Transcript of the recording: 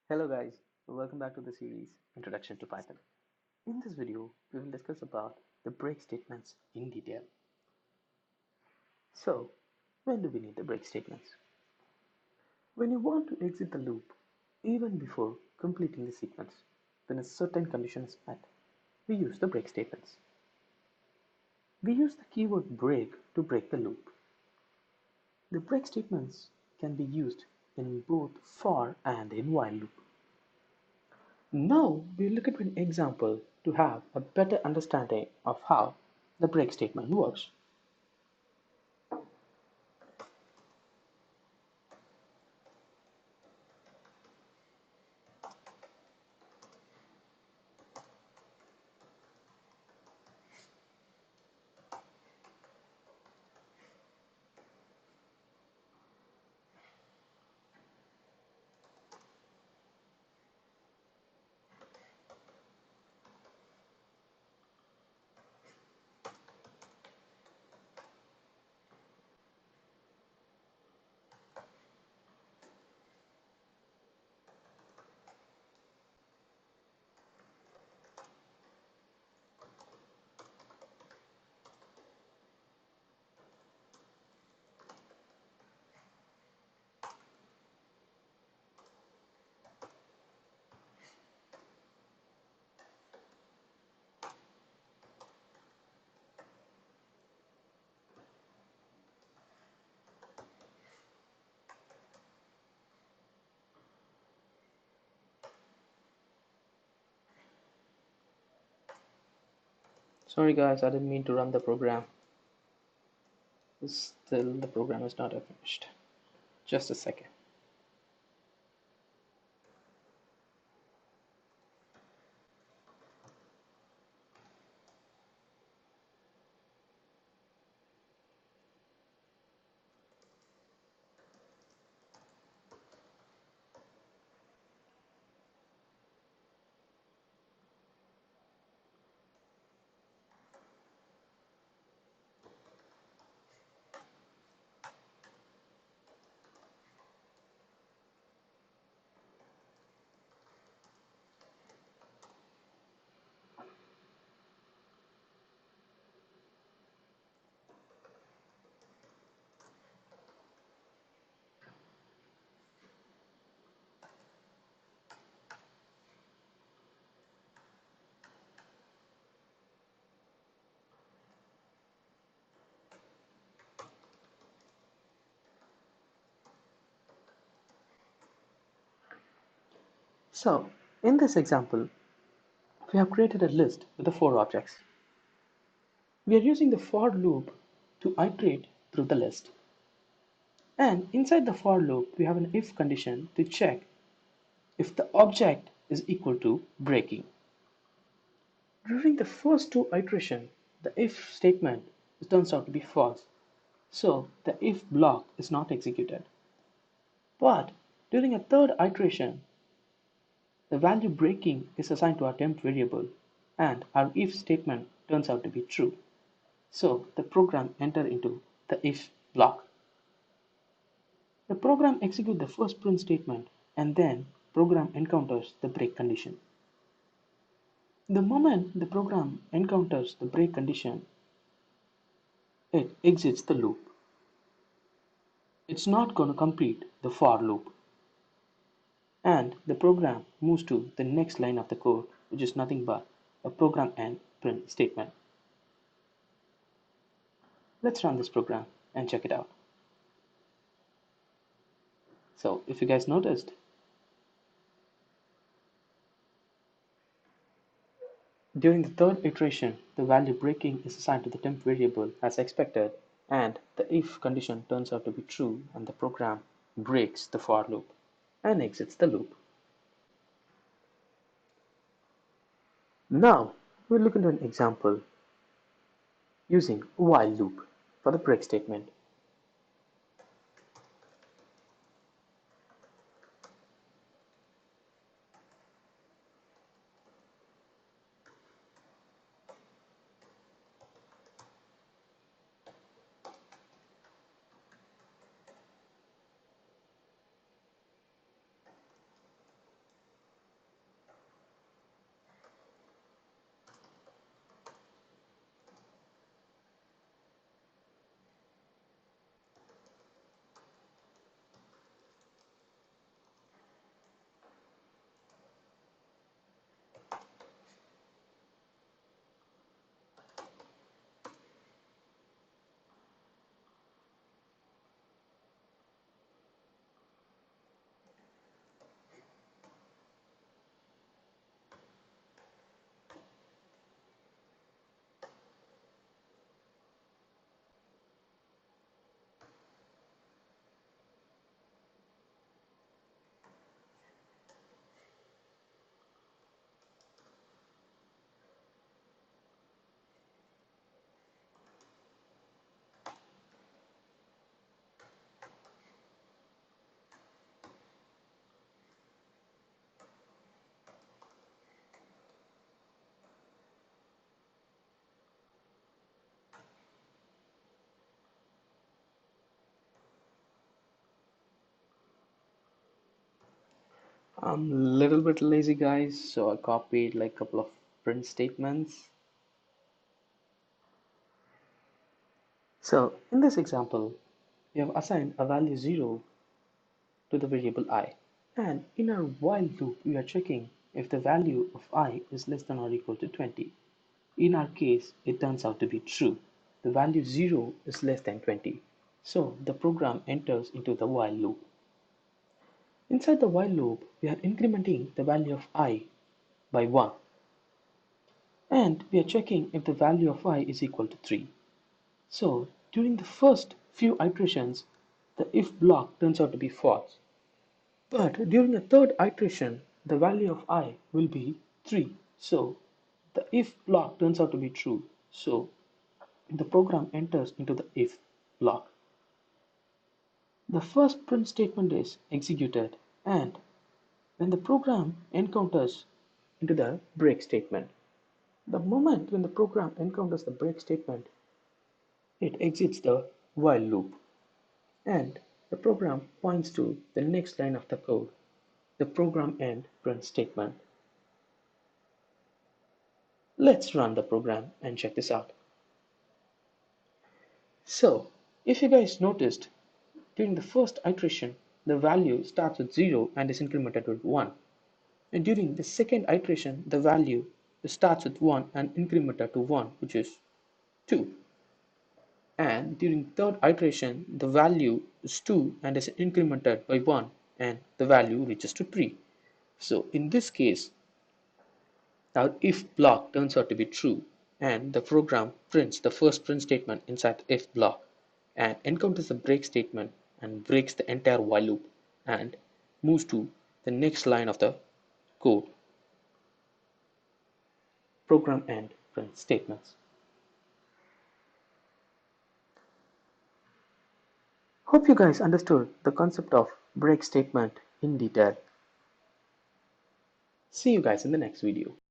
Hello guys, welcome back to the series Introduction to Python. In this video, we will discuss about the break statements in detail. So, when do we need the break statements? When you want to exit the loop, even before completing the sequence, when a certain condition is met, we use the break statements. We use the keyword break to break the loop. The break statements can be used in both for and in while loop. Now we look at an example to have a better understanding of how the break statement works. Sorry guys, I didn't mean to run the program. Still, the program is not finished. Just a second. So, in this example, we have created a list with the four objects. We are using the for loop to iterate through the list. And inside the for loop, we have an if condition to check if the object is equal to breaking. During the first two iterations, the if statement turns out to be false, so the if block is not executed. But during a third iteration, the value breaking is assigned to our temp variable, and our if statement turns out to be true. So the program enters into the if block. The program executes the first print statement, and then program encounters the break condition. The moment the program encounters the break condition, it exits the loop. It's not going to complete the for loop. And the program moves to the next line of the code, which is nothing but a program end print statement. Let's run this program and check it out. So if you guys noticed, during the third iteration, the value breaking is assigned to the temp variable as expected, and the if condition turns out to be true, and the program breaks the for loop and exits the loop. Now we'll look into an example using while loop for the break statement. I'm a little bit lazy, guys, so I copied like a couple of print statements. So in this example, we have assigned a value 0 to the variable I. And in our while loop, we are checking if the value of I is less than or equal to 20. In our case, it turns out to be true. The value 0 is less than 20. So the program enters into the while loop. Inside the while loop, we are incrementing the value of I by 1. And we are checking if the value of I is equal to 3. So during the first few iterations, the if block turns out to be false. But during the third iteration, the value of I will be 3. So the if block turns out to be true. So the program enters into the if block. The first print statement is executed, and when the program encounters into the break statement. The moment when the program encounters the break statement, it exits the while loop, and the program points to the next line of the code, the program end print statement. Let's run the program and check this out. So, if you guys noticed, during the first iteration, the value starts with 0 and is incremented with 1. And during the second iteration, the value starts with 1 and incremented to 1, which is 2. And during third iteration, the value is 2 and is incremented by 1 and the value reaches to 3. So in this case, our if block turns out to be true and the program prints the first print statement inside the if block and encounters the break statement and breaks the entire while loop and moves to the next line of the code, program end print statements. Hope you guys understood the concept of break statement in detail. See you guys in the next video.